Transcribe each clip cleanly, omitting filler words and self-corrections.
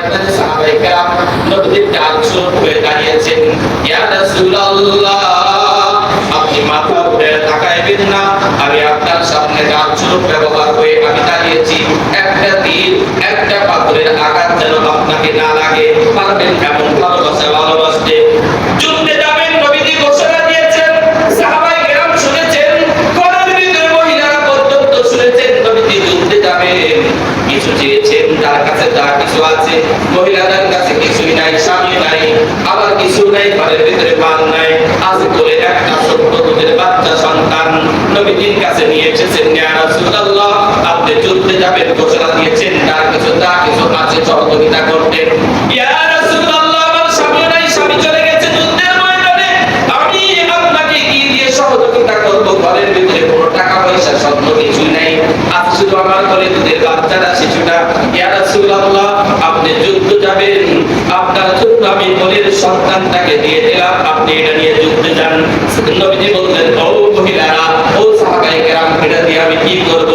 ময়দানে সাহাবায়ে কেরাম নবীর ডাক শুনে দাঁড়িয়েছেন, ইয়া রাসূলুল্লাহ আপনি মাথা উঠে তাকাইবেন না, আমি আপনার সামনে ডাক শুরু ব্যবহার হয়ে আমি দাঁড়িয়েছি, একটা তীর একটা পাথরের আঘাত যেন আপনাকে না লাগে, পারবেন এমন ভালোবাসতে যুদ্ধে যাবেন। নবীজি ঘোষণা দিয়েছেন, সাহাবায়ে কেরাম শুনেছেন, ঘরের ভিতরে মহিলারা পর্যন্ত শুনেছেন নবীজি যুদ্ধে যাবেন। কিছু চেয়েছেন, তার কাছে যা কিছু আছে, মহিলাদের কাছে কিছুই নাই, স্বামী নাই, আবার কিছু নাই, ঘরের ভিতরে মাল নাই, আছে বলে একটা ছোট্ট দুধের বাচ্চা সন্তান নবীজির কাছে নিয়ে এসেছেন। ইয়া রাসূলুল্লাহ আপনি যুদ্ধে যাবেন ঘোষণা দিয়েছেন, তার কিছু যা কিছু আছে সহযোগিতা করতেন। ইয়া রাসূলুল্লাহ আমার স্বামী নাই, স্বামী চলে গেছে যুদ্ধের ময়দানে, আমি আপনাকে কি দিয়ে সহযোগিতা করব? ঘরের ভিতরে কোনো টাকা পয়সা স্বর্ণ কিছুই নাই, আছে শুধু আমার ঘরে দুধের বাচ্চাটা শিশুটা। ইয়া রাসূলুল্লাহ আপনি যুদ্ধ যাবেন, আপনার জন্য আমি কোলের সন্তানটাকে দিয়ে দিলাম, আপনি এটা নিয়ে যুদ্ধে যান। নবীজি বললেন, ও মহিলারা, ও সাহাবায়ে কেরাম এটা দিয়ে আমি কি করব?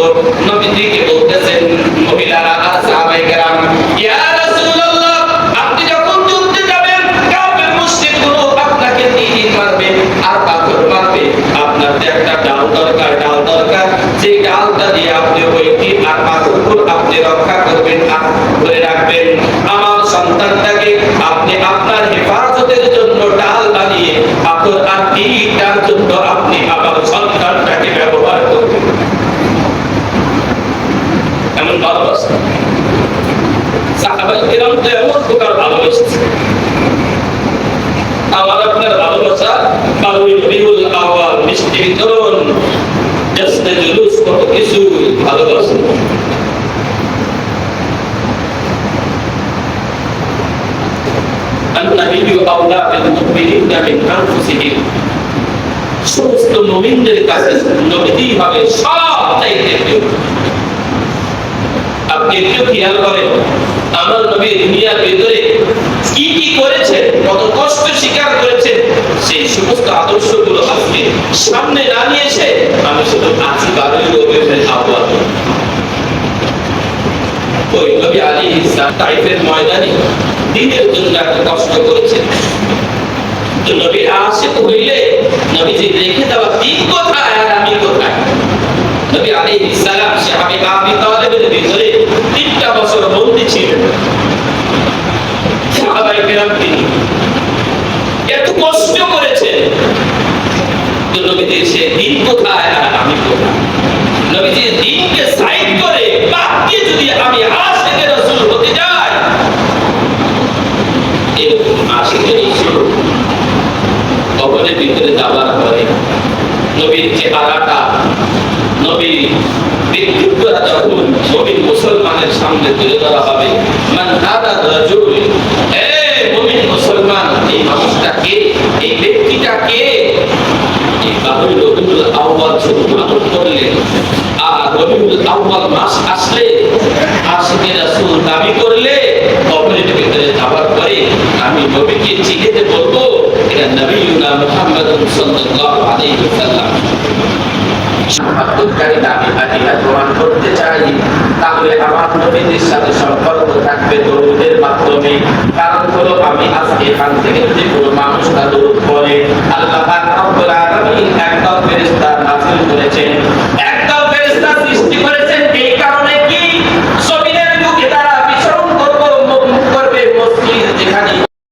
নবীজিকে বলতেছেন মহিলারা আর সাহাবায়ে কেরাম, ইয়া রাসূলুল্লাহ আপনি যখন যুদ্ধে যাবেন কাফের মুশরিকগুলো আপনাকে তীর মারবে আর পাথর মারবে, আপনার যে একটা ডাল দরকার, যে ডালটা দিয়ে আপনি ওই তীর আর পাথরগুলো আপনি রক্ষা করবেন আর ধরে রাখবেন। আমার সন্তানটাকে আপনি আপনার হেফাজতের জন্য ডাল বানিয়ে পাথর আর তীরটার জন্য আপনি আমার সন্তানটাকে ব্যবহার করবেন। এমন ভালোবাসা সাহাবায়ে কেরাম তো এমন প্রকার ভালোবেসেছে। আমার আপনার ভালোবাসা 12 রবিউল আউয়াল মিষ্টি বিতরণ, জশ্নে জুলুস, কত কিছু ভালোবাসা। আন-নাবিয়্যু আওলা বিল মুমিনিনা মিন আনফুসিহিম, সমস্ত মুমিনদের কাছে নবীজি হবে সবচাইতে প্রিয়। আপনি একটু খেয়াল করেন আমার নবী দুনিয়ার ভিতরে কি কি করেছেন, কত কষ্ট স্বীকার করেছেন, সেই সমস্ত আদর্শগুলো আজকে সামনে না নিয়ে এসে আমি শুধু আছি 12 রবিউল আউয়াল। ওই নবী আলাইহিস সালাম তাইফের ময়দানে দ্বীনের জন্য এত কষ্ট করেছেন। তো নবীর আশিক হইলে নবীজি রেখে দেওয়া দ্বীন কোথায় আর আমি কোথায়? নবী আলাইহিস সালাম সাহাবী আবু তালেবের ভিতরে 3টা বছর বন্দী ছিলেন। সাহাবায়ে কেরাম তিনি এত কষ্ট করেছেন, তো নবীজির সে দ্বীন কোথায় আর আমি কোথায়? নবীজির দ্বীনকে সাইড করে বাদ দিয়ে যদি আমি আশিকে রাসূল হতে যাই, এরকম আশিকের রাসূল কবরের ভিতরে যাবার পরে নবীর চেহারাটা, নবীর ব্যক্তিত্বটা যখন নবীর মুসলমানের সামনে তুলে ধরা হবে, মান হাদা রাজুল, এ মুমিন মুসলমান, এই মানুষটা কে, এই ব্যক্তিটা কে? এই 12 রবিউল আউয়াল শুধু পালন করলে আর রবিউল আউয়াল মাস আসলে আশিকে রাসূল দাবি করলে কবরের ভিতরে যাওয়ার পরে আমি নবীকে চিনতে বলবো এটা নবিয়ুনা মুহাম্মাদুর সাল্লাল্লাহু আলাইহি ওয়াসাল্লাম। সাহাবায়ে দাবি আকিদা প্রমাণ করতে চাই, তাহলে আমার নবীর সাথে সম্পর্ক থাকবে দরুদের মাধ্যমে। কারণ হলো আমি আজকে এখান থেকে যে কোনো মানুষটা দরুদ পড়ে, আল্লাহ পাক রব্বুল আলামিন একদল ফেরেশতা নাযিল করেছেন, একদল ফেরেশতা সৃষ্টি করেছেন এই কারণে কি জমিনের বুকে তারা বিচরণ করবে মসজিদ যেখানে